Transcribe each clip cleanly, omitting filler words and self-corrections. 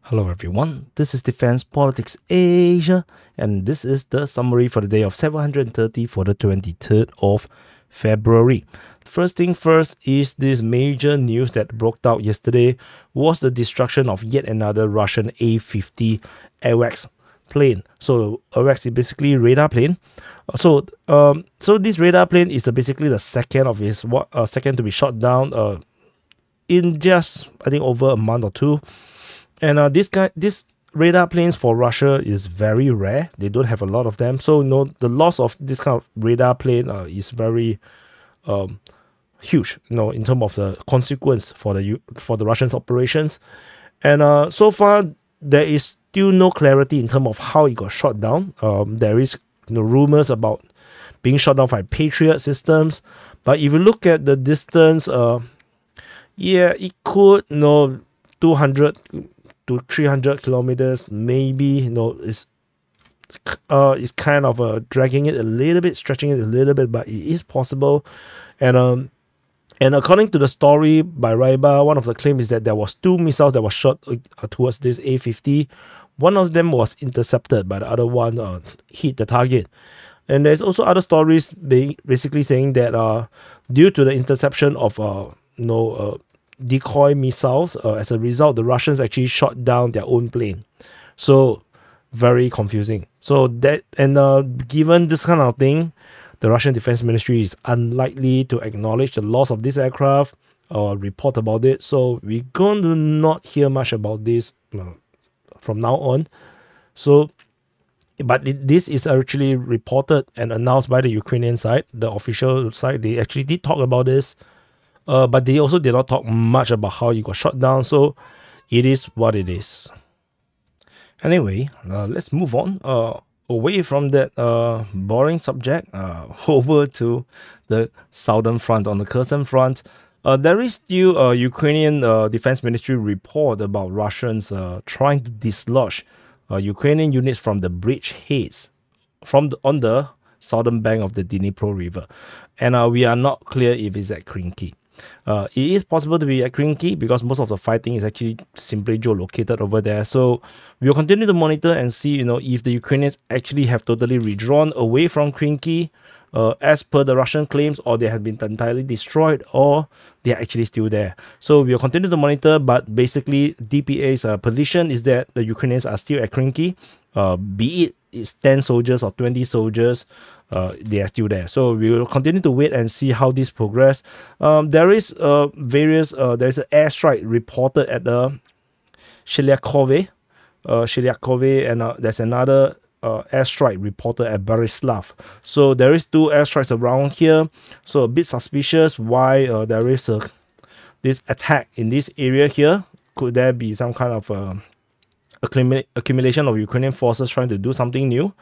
Hello everyone, this is Defense Politics Asia, and this is the summary for the day of 730 for the 23rd of February. First thing first is this major news that broke out yesterday was the destruction of yet another Russian A-50 AWACS plane. So AWACS is basically radar plane. So this radar plane is basically the second of his second to be shot down in just I think over a month or two. And this radar planes for Russia is very rare. They don't have a lot of them. So the loss of this kind of radar plane is very huge. In terms of the consequence for the Russian operations. And so far there is still no clarity in terms of how it got shot down. There is rumors about being shot down by Patriot systems. But if you look at the distance, yeah, it could 200 to 300 kilometers, maybe. It's kind of dragging it a little bit, stretching it a little bit, but it is possible. And according to the story by Raiba, one of the claims is that there was 2 missiles that were shot towards this A-50. One of them was intercepted, but the other one hit the target. And there's also other stories basically saying that due to the interception of decoy missiles, as a result, the Russians actually shot down their own plane. So very confusing. So that, and given this kind of thing, the Russian Defense Ministry is unlikely to acknowledge the loss of this aircraft or report about it. So we're going to not hear much about this from now on. So, but this is actually reported and announced by the Ukrainian side, the official side. They actually did talk about this. But they also did not talk much about how it got shot down, so it is what it is. Anyway, let's move on away from that boring subject over to the southern front. On the Kherson front, there is still a Ukrainian Defense Ministry report about Russians trying to dislodge Ukrainian units from the bridgeheads on the southern bank of the Dnipro River. And we are not clear if it's at Krinky. It is possible to be at Krinky because most of the fighting is actually simply geolocated over there. So we will continue to monitor and see, if the Ukrainians actually have totally withdrawn away from Krinky, as per the Russian claims, or they have been entirely destroyed, or they are actually still there. So we will continue to monitor, but basically DPA's position is that the Ukrainians are still at Krinky, be it's 10 soldiers or 20 soldiers. They are still there. So we will continue to wait and see how this progress. There is there's an airstrike reported at the Shiliakove, and there's another airstrike reported at Berislav. So there is 2 airstrikes around here. So a bit suspicious why there is this attack in this area here. Could there be some kind of accumulation of Ukrainian forces trying to do something new?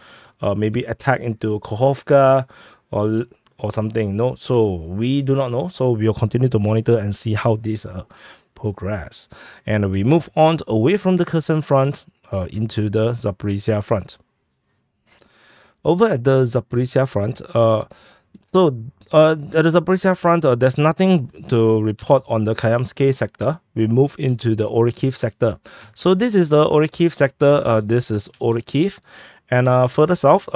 Maybe attack into Kakhovka or something. No, so we do not know. So we'll continue to monitor and see how this progress. And we move on away from the Kherson front into the Zaporizhia front. Over at the Zaporizhia front, at the Zaporizhia front, there's nothing to report on the Kayamsky sector. We move into the Orikhiv sector. So this is the Orikhiv sector. This is Orikhiv. And further south,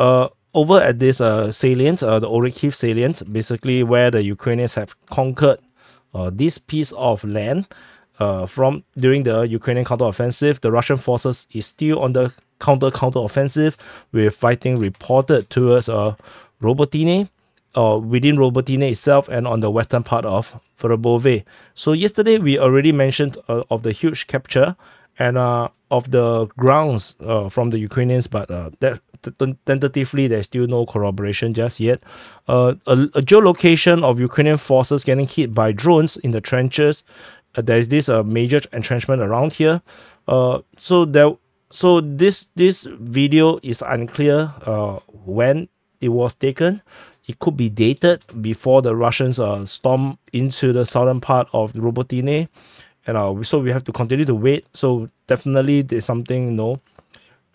over at this salient, the Orikhiv salient, basically where the Ukrainians have conquered this piece of land from during the Ukrainian counteroffensive. The Russian forces is still on the counteroffensive, with fighting reported towards Robotine, within Robotine itself, and on the western part of Verbove. So yesterday we already mentioned of the huge capture and of the grounds from the Ukrainians, but tentatively there's still no corroboration just yet. A geolocation of Ukrainian forces getting hit by drones in the trenches. There's this major entrenchment around here. So this video is unclear when it was taken. It could be dated before the Russians storm into the southern part of Robotine. And so we have to continue to wait. So definitely there's something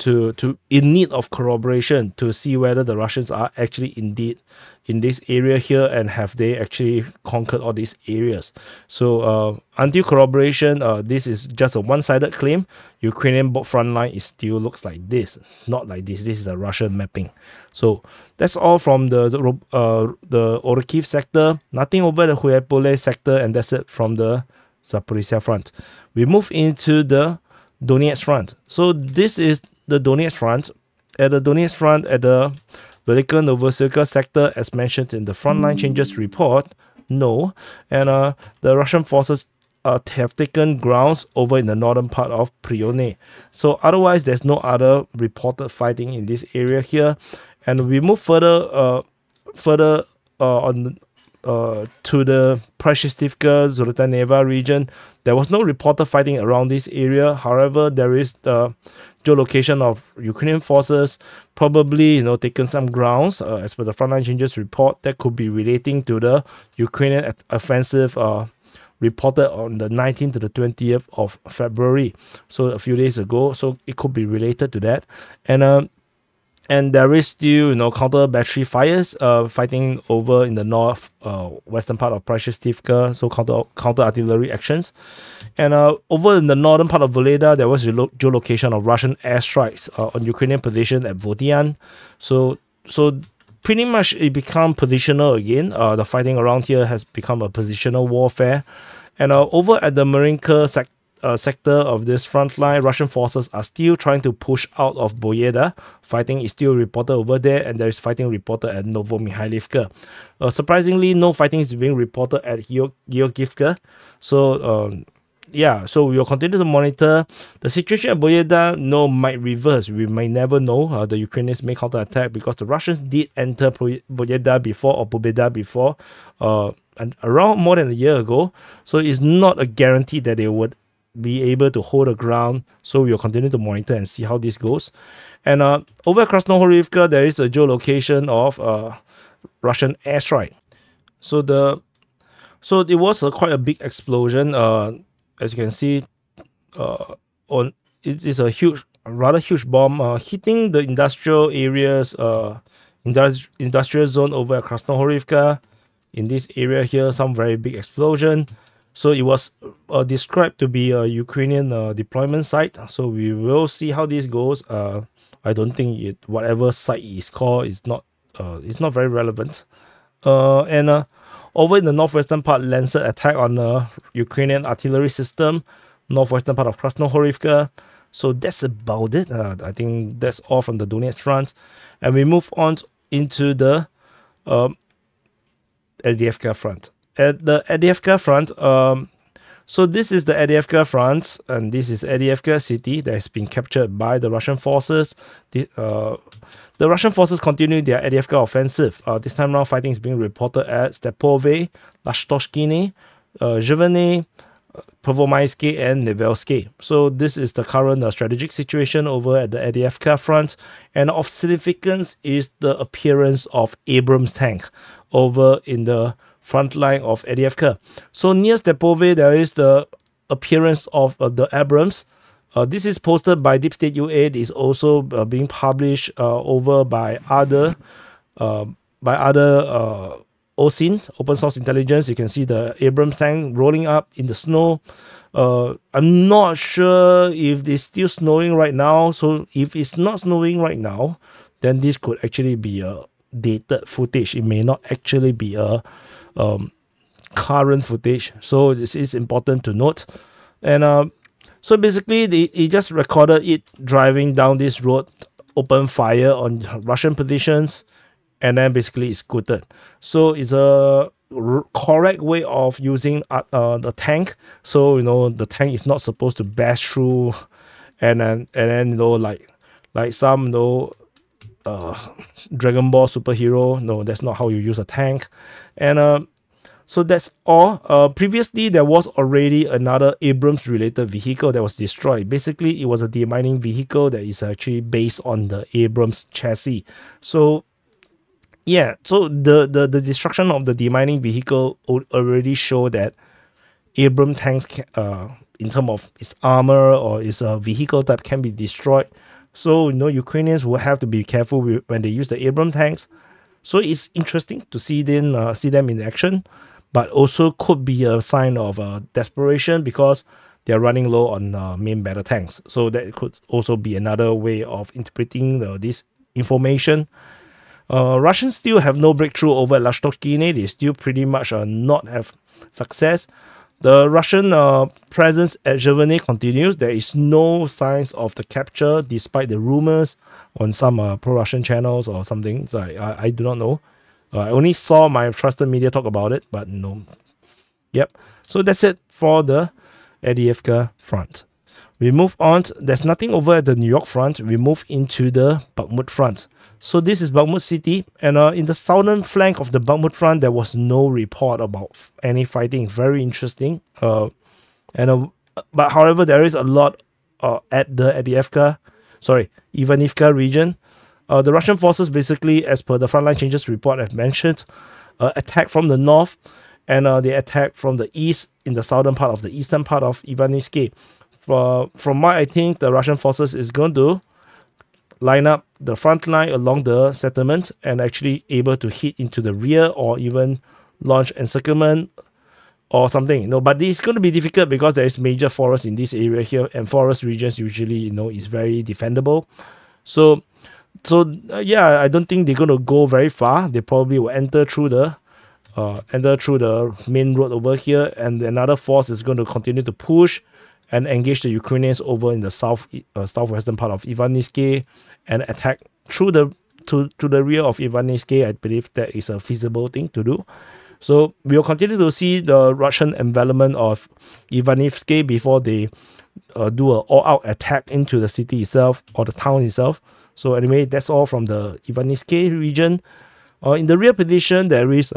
in need of corroboration to see whether the Russians are actually indeed in this area here and have they actually conquered all these areas. So until corroboration, this is just a one-sided claim. Ukrainian front line is still looks like this, not like this. This is the Russian mapping. So that's all from the Orkiv sector. Nothing over the Huepole sector, and that's it from the Zaporizhia front. We move into the Donetsk front. So this is the Donetsk front. At the Donetsk front, at the Velika Novosibirsk sector, as mentioned in the frontline changes report, no. And the Russian forces have taken grounds over in the northern part of Prione. So otherwise, there's no other reported fighting in this area here. And we move further on to the Prashestivka, Zolotaneva region. There was no reported fighting around this area. However, there is the geolocation of Ukrainian forces, probably taken some grounds as per the frontline changes report that could be relating to the Ukrainian offensive reported on the 19th to the 20th of February, so a few days ago. So it could be related to that. And there is still, counter battery fires, fighting over in the north, western part of Prashestivka, so counter artillery actions. And over in the northern part of Voleda, there was a geolocation of Russian airstrikes on Ukrainian position at Vodian. So pretty much it become positional again. The fighting around here has become a positional warfare. And over at the Marinka sector of this front line, Russian forces are still trying to push out of Boyeda. Fighting is still reported over there, and there is fighting reported at Novomikhailivka. Surprisingly, no fighting is being reported at Georgivka. So so we will continue to monitor the situation at Boyeda. Might reverse. We may never know. The Ukrainians may counterattack because the Russians did enter Boyeda before, or Pobeda before, and around more than a year ago. So it's not a guarantee that they would be able to hold the ground. So we will continue to monitor and see how this goes. And over at Krasnohorivka, there is a geolocation of Russian airstrike. So it was quite a big explosion. As you can see, it is a rather huge bomb hitting the industrial areas, industrial zone over at Krasnohorivka. In this area here, some very big explosion. So it was described to be a Ukrainian deployment site. So we will see how this goes. I don't think whatever site is called is not very relevant. And over in the northwestern part, Lancet attack on a Ukrainian artillery system, northwestern part of Krasnohorivka. So that's about it. I think that's all from the Donetsk front. And we move on into the Avdiivka front. At the Avdiivka front, so this is the Avdiivka front, and this is Avdiivka city that has been captured by the Russian forces. The Russian forces continue their Avdiivka offensive. This time around, fighting is being reported at Stepove, Lashtoshkine, Zhivane, Prvomaiske, and Nevelske. So this is the current strategic situation over at the Avdiivka front. And of significance is the appearance of Abrams tank over in the front line of Avdiivka. So near Stepove, there is the appearance of the Abrams. This is posted by Deep State UA. It is also being published over by other OSINT, open source intelligence. You can see the Abrams tank rolling up in the snow. I'm not sure if it's still snowing right now. So if it's not snowing right now, then this could actually be a dated footage. It may not actually be a current footage. So this is important to note. And so basically, he just recorded it driving down this road, open fire on Russian positions, and then basically it's scooted. So it's a correct way of using the tank. So the tank is not supposed to bash through, and then like some Dragon Ball superhero. No, that's not how you use a tank. And so that's all. Previously, there was already another Abrams-related vehicle that was destroyed. Basically, it was a demining vehicle that is actually based on the Abrams chassis. So yeah, so the destruction of the demining vehicle already show that Abrams tanks, in terms of its armor or its vehicle type, can be destroyed. So, Ukrainians will have to be careful when they use the Abrams tanks. So it's interesting to see them in action, but also could be a sign of desperation because they're running low on main battle tanks. So that could also be another way of interpreting this information. Russians still have no breakthrough over at Lashtochkine. They still pretty much not have success. The Russian presence at Giverny continues. There is no signs of the capture, despite the rumors on some pro-Russian channels or something. So I do not know. I only saw my trusted media talk about it, but no. Yep. So that's it for the Avdiivka front. We move on. There's nothing over at the New York front. We move into the Bakhmut front. So this is Bakhmut city, and in the southern flank of the Bakhmut front, there was no report about any fighting. Very interesting. But however, there is a lot at the Ivanivka region. The Russian forces basically, as per the frontline changes report I've mentioned, attack from the north, and they attack from the east in the southern part of the eastern part of Ivanivske. From what I think, the Russian forces is going to line up the front line along the settlement and actually able to hit into the rear or even launch encirclement or something. But this is going to be difficult because there is major forest in this area here, and forest regions usually is very defendable. So yeah, I don't think they're going to go very far. They probably will enter through the main road over here, and another force is going to continue to push and engage the Ukrainians over in the southwestern part of Ivanivske and attack through to the rear of Ivanivske. I believe that is a feasible thing to do. So we will continue to see the Russian envelopment of Ivanivske before they do an all-out attack into the city itself or the town itself. So anyway, that's all from the Ivanivske region. In the rear position, there is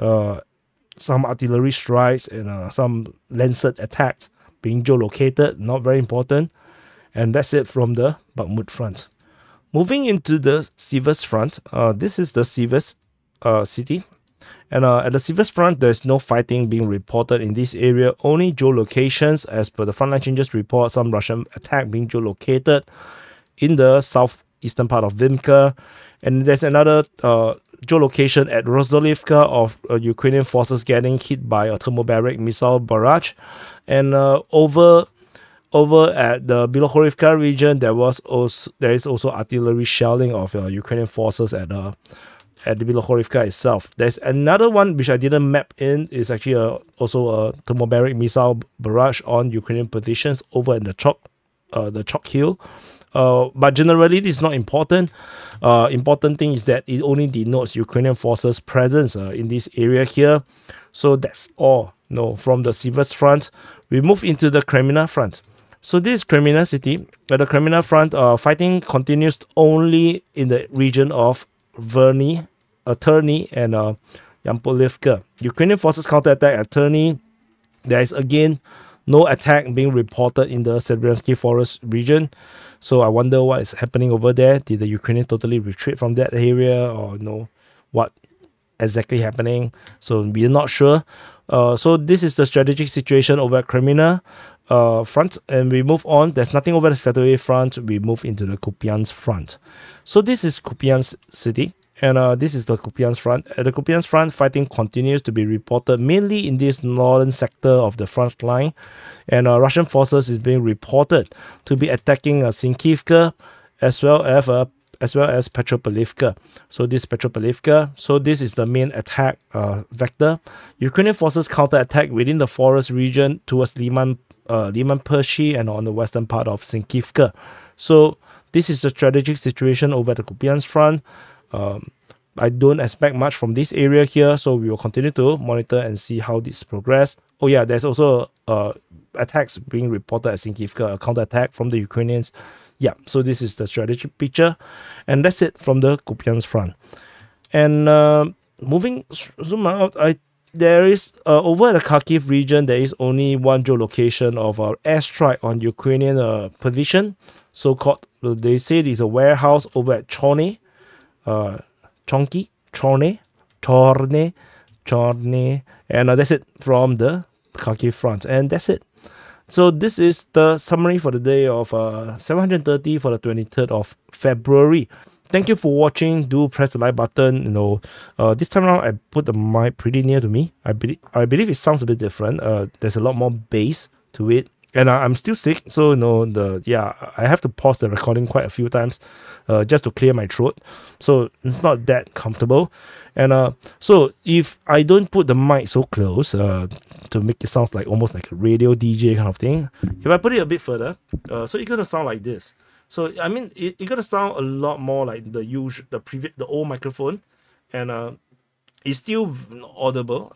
some artillery strikes and some lancet attacks being geolocated, not very important. And that's it from the Bakhmut front. Moving into the Siversk front, this is the Siversk city. And at the Siversk front, there's no fighting being reported in this area, only geolocations. As per the frontline changes report, some Russian attack being geolocated in the southeastern part of Vimka. And there's another geolocation at Rozdolivka of Ukrainian forces getting hit by a thermobaric missile barrage. And over at the Bilohorivka region, there is also artillery shelling of Ukrainian forces at the Bilohorivka itself. There's another one which I didn't map in, is actually also a thermobaric missile barrage on Ukrainian positions over in the Chok Hill. But generally, this is not important. Important thing is that it only denotes Ukrainian forces' presence in this area here. So that's all. From the Siversk front, we move into the Kreminna front. So this is Kreminna city. At the Kreminna front, fighting continues only in the region of Terny and Yampolivka. Ukrainian forces counterattack at Terny. There is again no attack being reported in the Severyansky forest region. So I wonder what is happening over there. Did the Ukrainians totally retreat from that area, or what exactly happening? So we're not sure. So this is the strategic situation over at Kreminna front, and we move on. There's nothing over the Federated front. We move into the Kupiansk front. So this is Kupiansk city, and this is the Kupiansk front. At the Kupiansk front, fighting continues to be reported mainly in this northern sector of the front line, and Russian forces is being reported to be attacking Sinkivka as well as Petropolivka. So this Petropolivka. So this is the main attack vector. Ukrainian forces counterattack within the forest region towards Liman Pershi and on the western part of Sinkivka. So this is the strategic situation over the Kupiansk front. I don't expect much from this area here, so we will continue to monitor and see how this progress. Oh yeah, there's also attacks being reported at Sinkivka, a counterattack from the Ukrainians. Yeah, so this is the strategic picture, and that's it from the Kupiansk front. And zoom out, there is over the Kharkiv region, there is only one geolocation of airstrike on Ukrainian position, so-called. They say it is a warehouse over at Chorne, and that's it from the Kharkiv front, and that's it. So this is the summary for the day of 730 for the 23rd of February. Thank you for watching. Do press the like button. This time around I put the mic pretty near to me. I believe it sounds a bit different. There's a lot more bass to it, and I'm still sick, so I have to pause the recording quite a few times, just to clear my throat. So it's not that comfortable, and so if I don't put the mic so close, to make it sound like almost like a radio DJ kind of thing, if I put it a bit further, so it's gonna sound like this. So I mean, it's gonna sound a lot more like the old microphone, and it's still audible,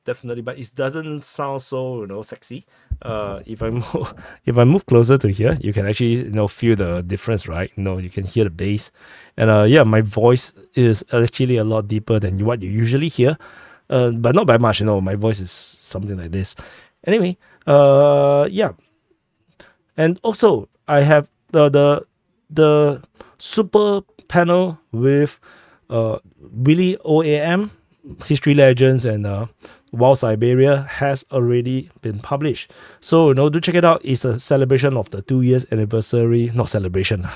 definitely, but it doesn't sound so sexy. If I move closer to here, you can actually feel the difference, right? You can hear the bass, and yeah, my voice is actually a lot deeper than what you usually hear, but not by much. My voice is something like this. Anyway, yeah, and also I have the super panel with Willie OAM, History Legends, and Wild Siberia has already been published. So do check it out. It's a celebration of the 2 years anniversary, not celebration,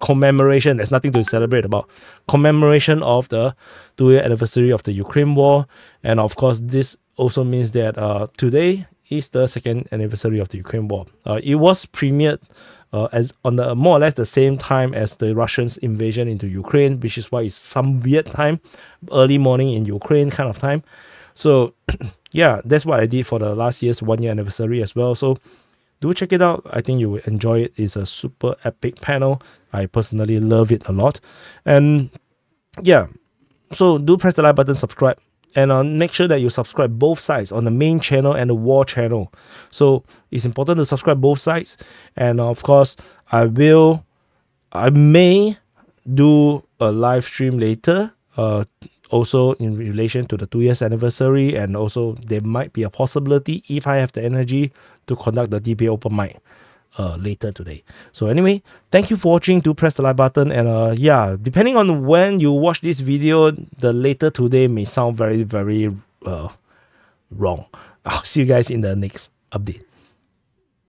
commemoration. There's nothing to celebrate about. Commemoration of the 2-year anniversary of the Ukraine war, and of course this also means that today is the 2nd anniversary of the Ukraine war. It was premiered as on the more or less the same time as the Russians' invasion into Ukraine, which is why it's some weird time, early morning in Ukraine kind of time. So yeah, that's what I did for the last year's 1-year anniversary as well. So do check it out. I think you will enjoy it. It's a super epic panel. I personally love it a lot. And yeah, so do press the like button, subscribe, and make sure that you subscribe both sides, on the main channel and the war channel. So it's important to subscribe both sides. And of course, I may do a live stream later, also in relation to the 2 years anniversary, and also there might be a possibility, if I have the energy, to conduct the DPA open mic later today. So anyway, thank you for watching. Do press the like button, and yeah, depending on when you watch this video, the later today may sound very, very wrong. I'll see you guys in the next update.